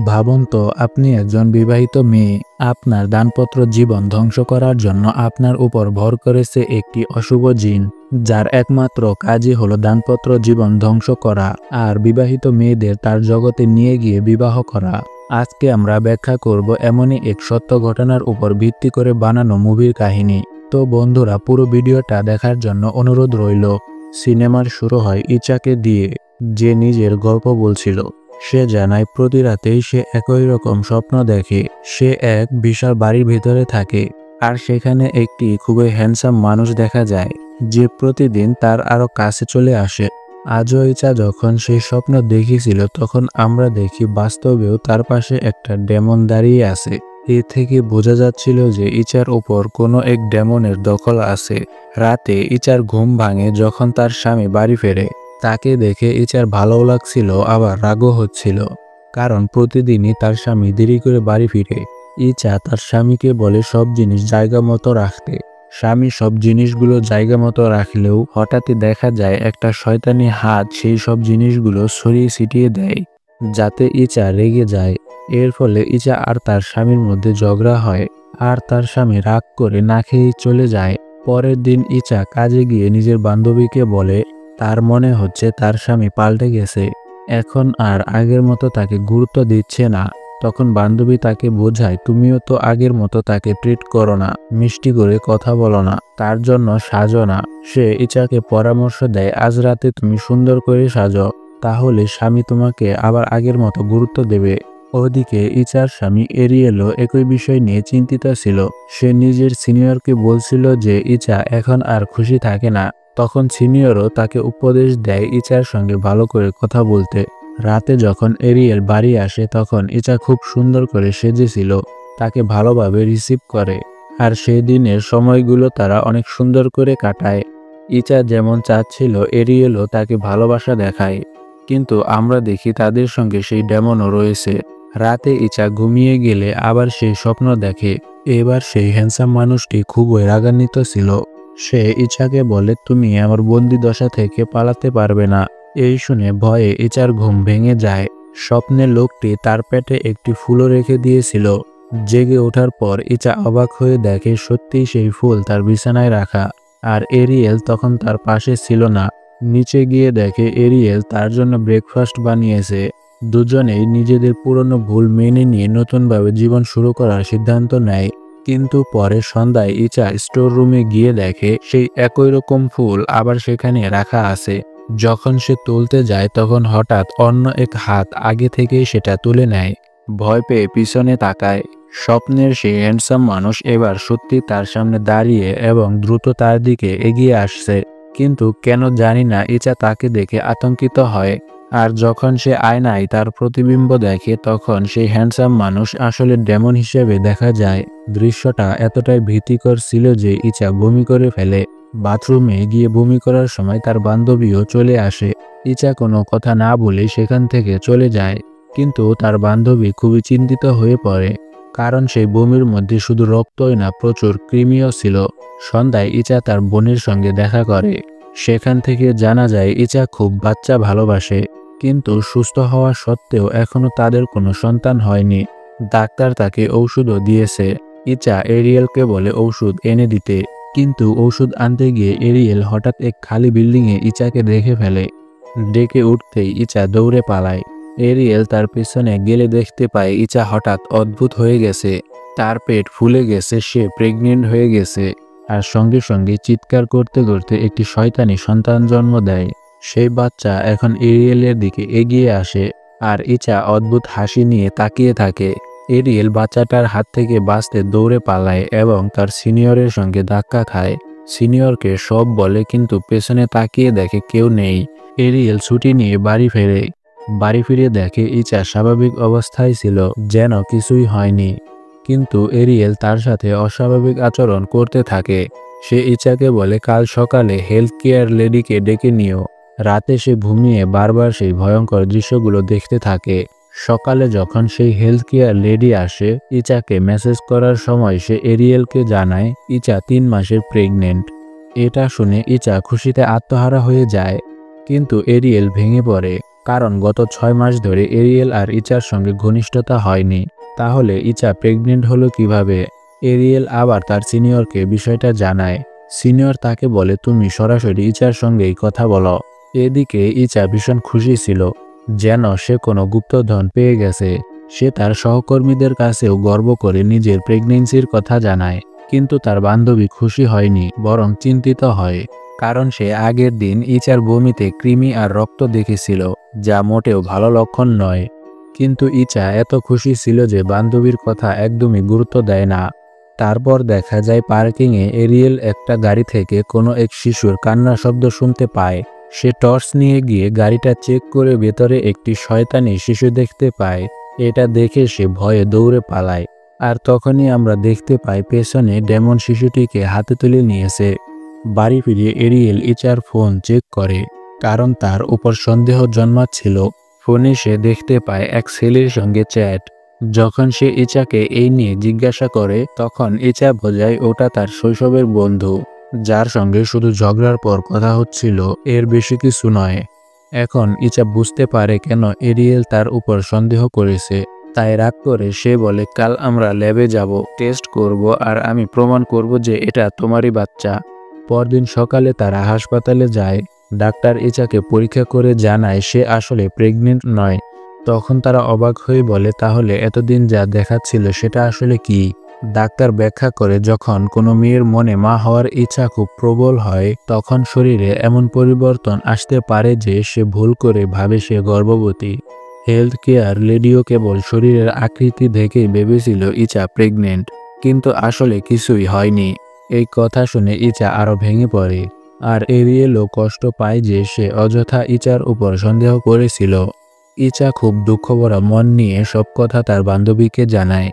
ভাবুন তো আপনি একজন বিবাহিত মেয়ে, আপনার দাম্পত্য জীবন ধ্বংস করার জন্য আপনার উপর ভর করেছে একটি অশুভ জিন, যার একমাত্র কাজই হলো দাম্পত্য জীবন ধ্বংস করা আর বিবাহিত মেয়েদের তার জগতে নিয়ে গিয়ে বিবাহ করা। আজকে আমরা ব্যাখ্যা করব এমনই এক সত্য ঘটনার উপর ভিত্তি করে বানানো মুভির কাহিনী। তো বন্ধুরা, পুরো ভিডিওটা দেখার জন্য অনুরোধ রইল। সিনেমার শুরু হয় ইচাকে দিয়ে, যে নিজের গল্প বলছিল। সে জানায় প্রতি রাতেই সে একই রকম স্বপ্ন দেখে। সে এক বিশাল বাড়ির ভিতরে থাকে আর সেখানে একটি খুবই হ্যান্ডসাম মানুষ দেখা যায়, যে প্রতিদিন তার আরো কাছে চলে আসে। আজও ইচা যখন সেই স্বপ্ন দেখেছিল তখন আমরা দেখি বাস্তবেও তার পাশে একটা ডেমন দাঁড়িয়ে আছে। এ থেকে বোঝা যাচ্ছিল যে ইচার উপর কোনো এক ডেমনের দখল আছে। রাতে ইচার ঘুম ভাঙে যখন তার স্বামী বাড়ি ফেরে। তাকে দেখে ইচার ভালোও লাগছিল, আবার রাগও হচ্ছিল, কারণ প্রতিদিনই তার স্বামী দেরি করে বাড়ি ফিরে। ইচা তার স্বামীকে বলে সব জিনিস জায়গা মতো রাখতে। স্বামী সব জিনিসগুলো জায়গা মতো রাখলেও হঠাৎই দেখা যায় একটা শয়তানি হাত সেই সব জিনিসগুলো ছড়িয়ে ছিটিয়ে দেয়, যাতে ইচা রেগে যায়। এর ফলে ইচা আর তার স্বামীর মধ্যে ঝগড়া হয়, আর তার স্বামী রাগ করে না খেয়েই চলে যায়। পরের দিন ইচা কাজে গিয়ে নিজের বান্ধবীকে বলে তার মনে হচ্ছে তার স্বামী পাল্টে গেছে, এখন আর আগের মতো তাকে গুরুত্ব দিচ্ছে না। তখন বান্ধবী তাকে বোঝায়, তুমিও তো আগের মতো তাকে ট্রিট করো না, মিষ্টি করে কথা বলো না, তার জন্য সাজো না। সে ইচাকে পরামর্শ দেয়, আজ রাতে তুমি সুন্দর করে সাজো, তাহলে স্বামী তোমাকে আবার আগের মতো গুরুত্ব দেবে। ওদিকে ইচার স্বামী এরিয়েলও একই বিষয় নিয়ে চিন্তিত ছিল। সে নিজের সিনিয়রকে বলছিল যে ইচা এখন আর খুশি থাকে না। তখন সিনিয়রও তাকে উপদেশ দেয় ইচার সঙ্গে ভালো করে কথা বলতে। রাতে যখন এরিয়েল বাড়ি আসে তখন ইচা খুব সুন্দর করে সেজেছিল, তাকে ভালোভাবে রিসিভ করে, আর সেই দিনের সময়গুলো তারা অনেক সুন্দর করে কাটায়। ইচা যেমন চাচ্ছিল এরিয়েলও তাকে ভালোবাসা দেখায়, কিন্তু আমরা দেখি তাদের সঙ্গে সেই ডেমনও রয়েছে। রাতে ইচা ঘুমিয়ে গেলে আবার সেই স্বপ্ন দেখে। এবার সেই হ্যান্ডসাম মানুষটি খুবই রাগান্বিত ছিল। সে ইচাকে বলে, তুমি আমার বন্দি দশা থেকে পালাতে পারবে না। এই শুনে ভয়ে ইচার ঘুম ভেঙে যায়। স্বপ্নে লোকটি তার পেটে একটি ফুলও রেখে দিয়েছিল। জেগে ওঠার পর ইচা অবাক হয়ে দেখে সত্যিই সেই ফুল তার বিছানায় রাখা, আর এরিয়েল তখন তার পাশে ছিল না। নিচে গিয়ে দেখে এরিয়েল তার জন্য ব্রেকফাস্ট বানিয়েছে। দুজনেই নিজেদের পুরনো ভুল মেনে নিয়ে নতুনভাবে জীবন শুরু করার সিদ্ধান্ত নেয়। কিন্তু পরে সন্ধ্যায় ইচা স্টোর রুমে গিয়ে দেখে সেই একই রকম ফুল আবার সেখানে রাখা আছে। যখন সে তুলতে যায় তখন হঠাৎ অন্য এক হাত আগে থেকেই সেটা তুলে নেয়। ভয় পেয়ে পিছনে তাকায়। স্বপ্নের সেই হ্যান্ডসাম মানুষ এবার সত্যি তার সামনে দাঁড়িয়ে এবং দ্রুত তার দিকে এগিয়ে আসছে। কিন্তু কেন জানি না ইচা তাকে দেখে আতঙ্কিত হয়, আর যখন সে আয়নায় তার প্রতিবিম্ব দেখে তখন সেই হ্যান্ডসাম মানুষ আসলে ডেমন হিসেবে দেখা যায়। দৃশ্যটা এতটাই ভীতিকর ছিল যে ইচা বমি করে ফেলে। বাথরুমে গিয়ে বমি করার সময় তার বান্ধবীও চলে আসে। ইচা কোনো কথা না বলে সেখান থেকে চলে যায়, কিন্তু তার বান্ধবী খুবই চিন্তিত হয়ে পড়ে, কারণ সেই বমির মধ্যে শুধু রক্তই না, প্রচুর কৃমিও ছিল। সন্ধ্যায় ইচা তার বোনের সঙ্গে দেখা করে। সেখান থেকে জানা যায় ইচা খুব বাচ্চা ভালোবাসে, কিন্তু সুস্থ হওয়া সত্ত্বেও এখনো তাদের কোনো সন্তান হয়নি। ডাক্তার তাকে ঔষধও দিয়েছে। ইচা এরিয়েলকে বলে ঔষধ এনে দিতে, কিন্তু ঔষধ আনতে গিয়ে এরিয়েল হঠাৎ এক খালি বিল্ডিংয়ে ইচাকে দেখে ফেলে। ডেকে উঠতেই ইচা দৌড়ে পালায়। এরিয়েল তার পেছনে গেলে দেখতে পায় ইচা হঠাৎ অদ্ভুত হয়ে গেছে, তার পেট ফুলে গেছে, সে প্রেগনেন্ট হয়ে গেছে, আর সঙ্গে সঙ্গে চিৎকার করতে করতে একটি শয়তানি সন্তান জন্ম দেয়। সেই বাচ্চা এখন এরিয়েলের দিকে এগিয়ে আসে, আর ইচা অদ্ভুত হাসি নিয়ে তাকিয়ে থাকে। এরিয়েল বাচ্চাটার হাত থেকে বাঁচতে দৌড়ে পালায় এবং তার সিনিয়রের সঙ্গে ধাক্কা খায়। সিনিয়রকে সব বলে, কিন্তু পেছনে তাকিয়ে দেখে কেউ নেই। এরিয়েল ছুটি নিয়ে বাড়ি ফেরে। বাড়ি ফিরে দেখে ইচা স্বাভাবিক অবস্থায় ছিল, যেন কিছুই হয়নি। কিন্তু এরিয়েল তার সাথে অস্বাভাবিক আচরণ করতে থাকে। সে ইচাকে বলে কাল সকালে হেলথ কেয়ার লেডিকে ডেকে নিও। রাতে সে ঘুমিয়ে বারবার সেই ভয়ঙ্কর দৃশ্যগুলো দেখতে থাকে। সকালে যখন সেই হেলথ কেয়ার লেডি আসে ইচাকে মেসেজ করার সময়, সে এরিয়েলকে জানায় ইচা 3 মাসের প্রেগনেন্ট। এটা শুনে ইচা খুশিতে আত্মহারা হয়ে যায়, কিন্তু এরিয়েল ভেঙে পড়ে, কারণ গত 6 মাস ধরে এরিয়েল আর ইচার সঙ্গে ঘনিষ্ঠতা হয়নি। তাহলে ইচা প্রেগনেন্ট হলো কিভাবে? এরিয়েল আবার তার সিনিয়রকে বিষয়টা জানায়। সিনিয়র তাকে বলে তুমি সরাসরি ইচার সঙ্গেই কথা বলো। এদিকে ইচা ভীষণ খুশি ছিল, যেন সে কোনো গুপ্তধন পেয়ে গেছে। সে তার সহকর্মীদের কাছেও গর্ব করে নিজের প্রেগনেন্সির কথা জানায়। কিন্তু তার বান্ধবী খুশি হয়নি, বরং চিন্তিত হয়। কারণ সে আগের দিন ইচার বমিতে কৃমি আর রক্ত দেখেছিল, যা মোটেও ভালো লক্ষণ নয়। কিন্তু ইচা এত খুশি ছিল যে বান্ধবীর কথা একদমই গুরুত্ব দেয় না। তারপর দেখা যায় পার্কিংয়ে এরিয়েল একটা গাড়ি থেকে কোনো এক শিশুর কান্নার শব্দ শুনতে পায়। সে টর্চ নিয়ে গিয়ে গাড়িটা চেক করে ভেতরে একটি শয়তানি শিশু দেখতে পায়। এটা দেখে সে ভয়ে দৌড়ে পালায়। আর তখনই আমরা দেখতে পাই পেছনে ডেমন শিশুটিকে হাতে তুলে নিয়েছে। বাড়ি ফিরে এরিয়েল ইচার ফোন চেক করে, কারণ তার উপর সন্দেহ জন্মাচ্ছিল। ফোনে সে দেখতে পায় এক ছেলের সঙ্গে চ্যাট। যখন সে ইচাকে এই নিয়ে জিজ্ঞাসা করে, তখন ইচা বোঝায় ওটা তার শৈশবের বন্ধু, যার সঙ্গে শুধু ঝগড়ার পর কথা হচ্ছিল, এর বেশি কিছু নয়। এখন ইচা বুঝতে পারে কেন এরিয়েল তার উপর সন্দেহ করেছে। তাই রাগ করে সে বলে, কাল আমরা ল্যাবে যাব, টেস্ট করব, আর আমি প্রমাণ করব যে এটা তোমারই বাচ্চা। পরদিন সকালে তারা হাসপাতালে যায়। ডাক্তার ইচাকে পরীক্ষা করে জানায় সে আসলে প্রেগনেন্ট নয়। তখন তারা অবাক হয়ে বলে, তাহলে এতদিন যা দেখাচ্ছিল সেটা আসলে কি? ডাক্তার ব্যাখ্যা করে, যখন কোনো মেয়ের মনে মা হওয়ার ইচ্ছা খুব প্রবল হয়, তখন শরীরে এমন পরিবর্তন আসতে পারে যে সে ভুল করে ভাবে সে গর্ভবতী। হেলথ কেয়ার লেডিও কেবল শরীরের আকৃতি দেখেই ভেবেছিল ইচা প্রেগনেন্ট, কিন্তু আসলে কিছুই হয়নি। এই কথা শুনে ইচা আরো ভেঙে পড়ে। আর এরিয়েলও কষ্ট পায় যে সে অযথা ইচার উপর সন্দেহ করেছিল। ইচা খুব দুঃখভরা মন নিয়ে সব কথা তার বান্ধবীকে জানায়।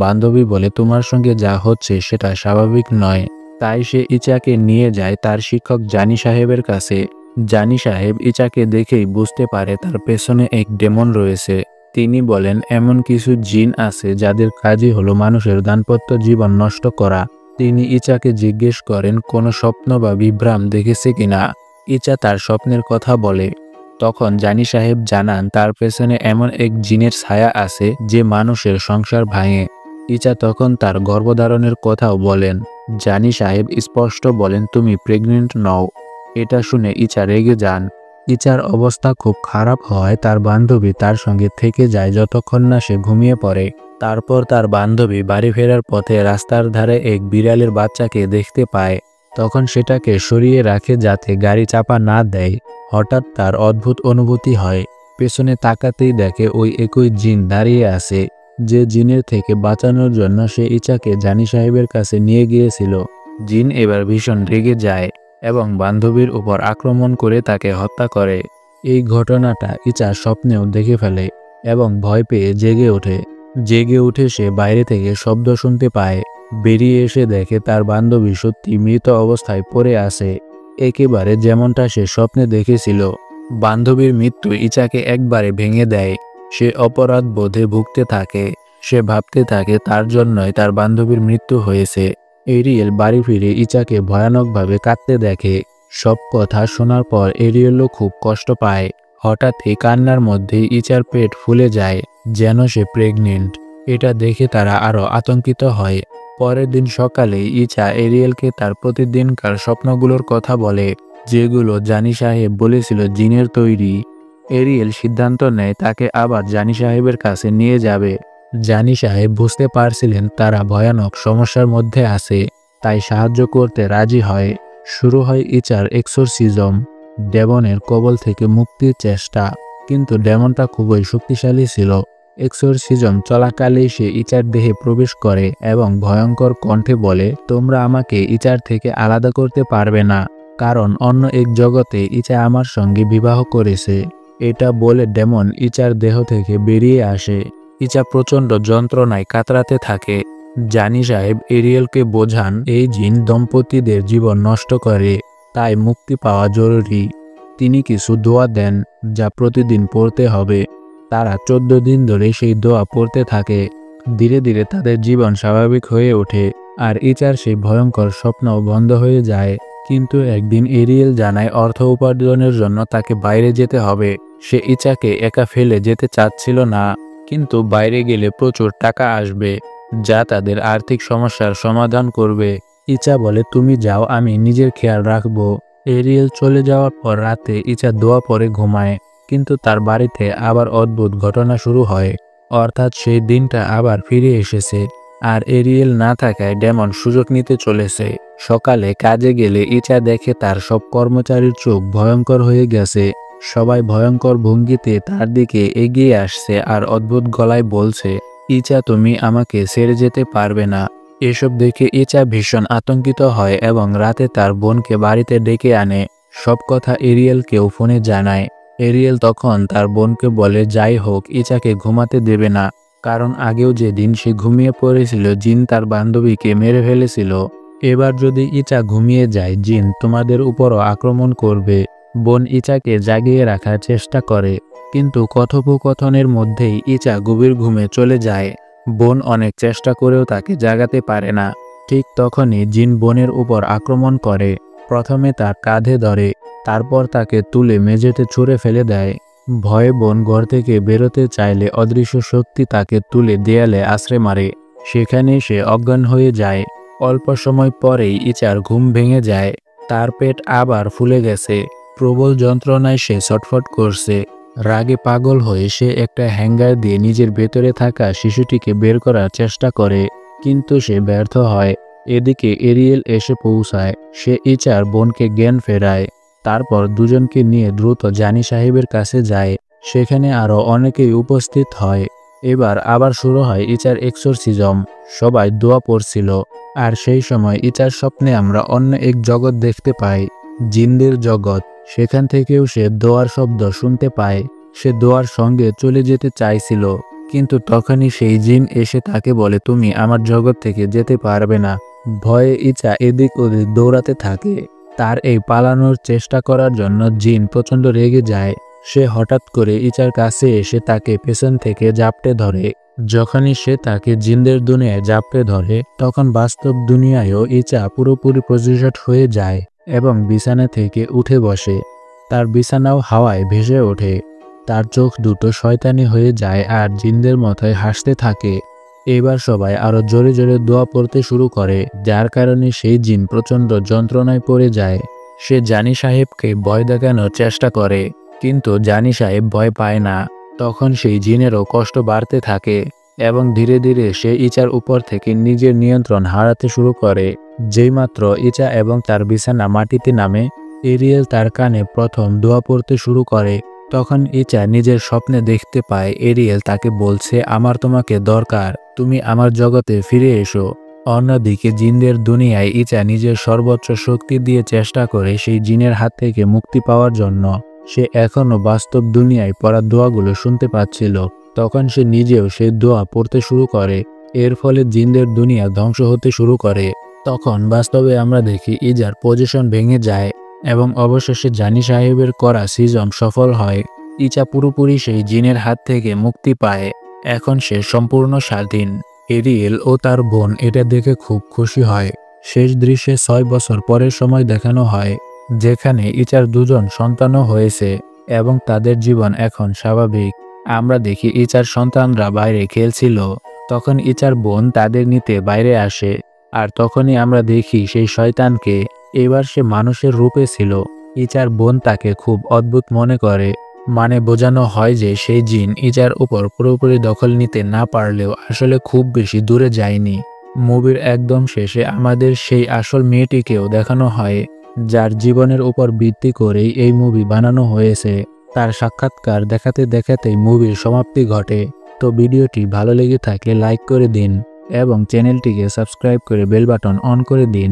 বান্ধবী বলে, তোমার সঙ্গে যা হচ্ছে সেটা স্বাভাবিক নয়। তাই সে ইচাকে নিয়ে যায় তার শিক্ষক জানি সাহেবের কাছে। জানি সাহেব ইচাকে দেখেই বুঝতে পারে তার পেছনে এক ডেমন রয়েছে। তিনি বলেন, এমন কিছু জিন আছে যাদের কাজই হলো মানুষের দাম্পত্য জীবন নষ্ট করা। তিনি ইচাকে জিজ্ঞেস করেন কোনো স্বপ্ন বা বিভ্রাম দেখেছে কিনা। ইচা তার স্বপ্নের কথা বলে। তখন জানি সাহেব জানান তার পেছনে এমন এক জিনের ছায়া আছে যে মানুষের সংসার ভাঙে। ইচা তখন তার গর্ভধারণের কথাও বলেন। জানি সাহেব স্পষ্ট বলেন, তুমি প্রেগনেন্ট নও। এটা শুনে ইচা রেগে যান। ইচার অবস্থা খুব খারাপ হওয়ায় তার বান্ধবী তার সঙ্গে থেকে যায় যতক্ষণ না সে ঘুমিয়ে পড়ে। তারপর তার বান্ধবী বাড়ি ফেরার পথে রাস্তার ধারে এক বিড়ালের বাচ্চাকে দেখতে পায়। তখন সেটাকে সরিয়ে রাখে যাতে গাড়ি চাপা না দেয়। হঠাৎ তার অদ্ভুত অনুভূতি হয়। পেছনে তাকাতেই দেখে ওই একই জিন দাঁড়িয়ে আছে, যে জিনের থেকে বাঁচানোর জন্য সে ইচাকে জানি সাহেবের কাছে নিয়ে গিয়েছিল। জিন এবার ভীষণ রেগে যায় এবং বান্ধবীর উপর আক্রমণ করে তাকে হত্যা করে। এই ঘটনাটা ইচা স্বপ্নেও দেখে ফেলে এবং ভয় পেয়ে জেগে ওঠে। জেগে উঠে সে বাইরে থেকে শব্দ শুনতে পায়। বেরিয়ে এসে দেখে তার বান্ধবী সত্যি মৃত অবস্থায় পড়ে আছে, একেবারে যেমনটা সে স্বপ্নে দেখেছিল। বান্ধবীর মৃত্যু ইচাকে একবারে ভেঙে দেয়। সে অপরাধ বোধে ভুগতে থাকে। সে ভাবতে থাকে তার জন্যই তার বান্ধবীর মৃত্যু হয়েছে। এরিয়েল বাড়ি ফিরে ইচাকে ভয়ানকভাবে কাঁদতে দেখে। সব কথা শোনার পর এরিয়েলও খুব কষ্ট পায়। হঠাৎই কান্নার মধ্যেই ইচার পেট ফুলে যায়, যেন সে প্রেগনেন্ট। এটা দেখে তারা আরো আতঙ্কিত হয়। পরের দিন সকালে ইচা এরিয়েলকে তার প্রতিদিনকার স্বপ্নগুলোর কথা বলে, যেগুলো জানি সাহেব বলেছিল জিনের তৈরি। এরিয়েল সিদ্ধান্ত নেয় তাকে আবার জানি সাহেবের কাছে নিয়ে যাবে। জানি সাহেব বুঝতে পারছিলেন তারা ভয়ানক সমস্যার মধ্যে আছে, তাই সাহায্য করতে রাজি হয়। শুরু হয় ইচার এক্সোরসিজম, ডেমনের কবল থেকে মুক্তির চেষ্টা। কিন্তু ডেমনটা খুবই শক্তিশালী ছিল। এক্সোরসিজম চলাকালেই সে ইচার দেহে প্রবেশ করে এবং ভয়ঙ্কর কণ্ঠে বলে, তোমরা আমাকে ইচার থেকে আলাদা করতে পারবে না, কারণ অন্য এক জগতে ইচা আমার সঙ্গে বিবাহ করেছে। এটা বলে ডেমন ইচার দেহ থেকে বেরিয়ে আসে। ইচা প্রচণ্ড যন্ত্রণায় কাতরাতে থাকে। জানি সাহেব এরিয়েলকে বোঝান এই জিন দম্পতিদের জীবন নষ্ট করে, তাই মুক্তি পাওয়া জরুরি। তিনি কিছু দোয়া দেন যা প্রতিদিন পড়তে হবে। তারা 14 দিন ধরে সেই দোয়া পড়তে থাকে। ধীরে ধীরে তাদের জীবন স্বাভাবিক হয়ে ওঠে আর ইচার সেই ভয়ঙ্কর স্বপ্ন বন্ধ হয়ে যায়। কিন্তু একদিন এরিয়েল জানায় অর্থ উপার্জনের জন্য তাকে বাইরে যেতে হবে। সে ইচাকে একা ফেলে যেতে চাচ্ছিল না, কিন্তু বাইরে গেলে প্রচুর টাকা আসবে যা তাদের আর্থিক সমস্যার সমাধান করবে। ইচা বলে, তুমি যাও, আমি নিজের খেয়াল রাখবো। এরিয়েল চলে যাওয়ার পর রাতে ইচা দোয়া পরে ঘুমায়, কিন্তু তার বাড়িতে আবার অদ্ভুত ঘটনা শুরু হয়। অর্থাৎ সেই দিনটা আবার ফিরে এসেছে, আর এরিয়েল না থাকায় ডেমন সুযোগ নিতে চলেছে। সকালে কাজে গেলে ইচা দেখে তার সব কর্মচারীর চোখ ভয়ঙ্কর হয়ে গেছে। সবাই ভয়ঙ্কর ভঙ্গিতে তার দিকে এগিয়ে আসছে আর অদ্ভুত গলায় বলছে, ইচা, তুমি আমাকে ছেড়ে যেতে পারবে না। এসব দেখে ইচা ভীষণ আতঙ্কিত হয় এবং রাতে তার বোনকে বাড়িতে ডেকে আনে। সব কথা এরিয়েলকেও ফোনে জানায়। এরিয়েল তখন তার বোনকে বলে, যাই হোক, ইচাকে ঘুমাতে দেবে না, কারণ আগেও যেদিন সে ঘুমিয়ে পড়েছিল জিন তার বান্ধবীকে মেরে ফেলেছিল। এবার যদি ইচা ঘুমিয়ে যায়, জিন তোমাদের উপরও আক্রমণ করবে। বোন ইচাকে জাগিয়ে রাখার চেষ্টা করে, কিন্তু কথোপকথনের মধ্যেই ইচা গভীর ঘুমে চলে যায়। বোন অনেক চেষ্টা করেও তাকে জাগাতে পারে না। ঠিক তখনই জিন বোনের উপর আক্রমণ করে। প্রথমে তার কাঁধে ধরে, তারপর তাকে তুলে মেঝেতে ছুঁড়ে ফেলে দেয়। ভয়ে বোন ঘর থেকে বেরোতে চাইলে অদৃশ্য শক্তি তাকে তুলে দেয়ালে আছড়ে মারে। সেখানে সে অজ্ঞান হয়ে যায়। অল্প সময় পরেই ইচার ঘুম ভেঙে যায়। তার পেট আবার ফুলে গেছে। প্রবল যন্ত্রণায় সে ছটফট করছে। রাগে পাগল হয়ে সে একটা হ্যাঙ্গার দিয়ে নিজের ভেতরে থাকা শিশুটিকে বের করার চেষ্টা করে, কিন্তু সে ব্যর্থ হয়। এদিকে এরিয়েল এসে পৌঁছায়। সে ইচার বোনকে জ্ঞান ফেরায়। তারপর দুজনকে নিয়ে দ্রুত জানি সাহেবের কাছে যায়। সেখানে আরও অনেকেই উপস্থিত হয়। এবার আবার শুরু হয় ইচার এক্সোরসিজম। সবাই দোয়া পড়ছিল। আর সেই সময় ইচার স্বপ্নে আমরা অন্য এক জগৎ দেখতে পাই, জিনদের জগৎ। সেখান থেকেও সে দোয়ার শব্দ শুনতে পায়। সে দোয়ার সঙ্গে চলে যেতে চাইছিল, কিন্তু তখনই সেই জিন এসে তাকে বলে, তুমি আমার জগৎ থেকে যেতে পারবে না। ভয়ে ইচা এদিক ওদিক দৌড়াতে থাকে। তার এই পালানোর চেষ্টা করার জন্য জিন প্রচণ্ড রেগে যায়। সে হঠাৎ করে ইচার কাছে এসে তাকে পেছন থেকে জাপটে ধরে। যখনই সে তাকে জিনদের দুনিয়ায় জাপটে ধরে, তখন বাস্তব দুনিয়ায়ও ইচা পুরোপুরি প্রতিশোধ হয়ে যায় এবং বিছানা থেকে উঠে বসে। তার বিছানাও হাওয়ায় ভেসে ওঠে। তার চোখ দুটো শয়তানি হয়ে যায় আর জিনদের মতোই হাসতে থাকে। এবার সবাই আরো জোরে জোরে দোয়া পড়তে শুরু করে, যার কারণে সেই জিন প্রচণ্ড যন্ত্রণায় পড়ে যায়। সে জানি সাহেবকে ভয় দেখানোর চেষ্টা করে, কিন্তু জানি সাহেব ভয় পায় না। তখন সেই জিনেরও কষ্ট বাড়তে থাকে এবং ধীরে ধীরে সে ইচার উপর থেকে নিজের নিয়ন্ত্রণ হারাতে শুরু করে। যেইমাত্র ইচা এবং তার বিছানা মাটিতে নামে, এরিয়েল তার কানে প্রথম দোয়া পড়তে শুরু করে। তখন ইচা নিজের স্বপ্নে দেখতে পায় এরিয়েল তাকে বলছে, আমার তোমাকে দরকার, তুমি আমার জগতে ফিরে এসো। অন্যদিকে জিনদের দুনিয়ায় ইচা নিজের সর্বোচ্চ শক্তি দিয়ে চেষ্টা করে সেই জিনের হাত থেকে মুক্তি পাওয়ার জন্য। সে এখনও বাস্তব দুনিয়ায় পড়া দোয়াগুলো শুনতে পাচ্ছিল। তখন সে নিজেও সেই দোয়া পড়তে শুরু করে। এর ফলে জিনদের দুনিয়া ধ্বংস হতে শুরু করে। তখন বাস্তবে আমরা দেখি ইজার পজিশন ভেঙে যায় এবং অবশেষে জানি সাহেবের করা সিজম সফল হয়। ইচা পুরোপুরি সেই জিনের হাত থেকে মুক্তি পায়। এখন সে সম্পূর্ণ স্বাধীন। এরিয়েল ও তার বোন এটা দেখে খুব খুশি হয়। শেষ দৃশ্যে 6 বছর পরের সময় দেখানো হয়, যেখানে ইচার দুজন সন্তানও হয়েছে এবং তাদের জীবন এখন স্বাভাবিক। আমরা দেখি ইচার সন্তানরা বাইরে খেলছিল। তখন ইচার বোন তাদের নিতে বাইরে আসে, আর তখনই আমরা দেখি সেই শয়তানকে। এবার সে মানুষের রূপে ছিল। ইচার বোন তাকে খুব অদ্ভুত মনে করে। মানে বোঝানো হয় যে সেই জিন ইচার উপর পুরোপুরি দখল নিতে না পারলেও আসলে খুব বেশি দূরে যায়নি। মুভির একদম শেষে আমাদের সেই আসল মেয়েটিকেও দেখানো হয়, যার জীবনের উপর ভিত্তি করেই এই মুভি বানানো হয়েছে। তার সাক্ষাৎকার দেখাতে দেখাতেই মুভির সমাপ্তি ঘটে। তো ভিডিওটি ভালো লেগে থাকলে লাইক করে দিন এবং চ্যানেলটিকে সাবস্ক্রাইব করে বেল বাটন অন করে দিন।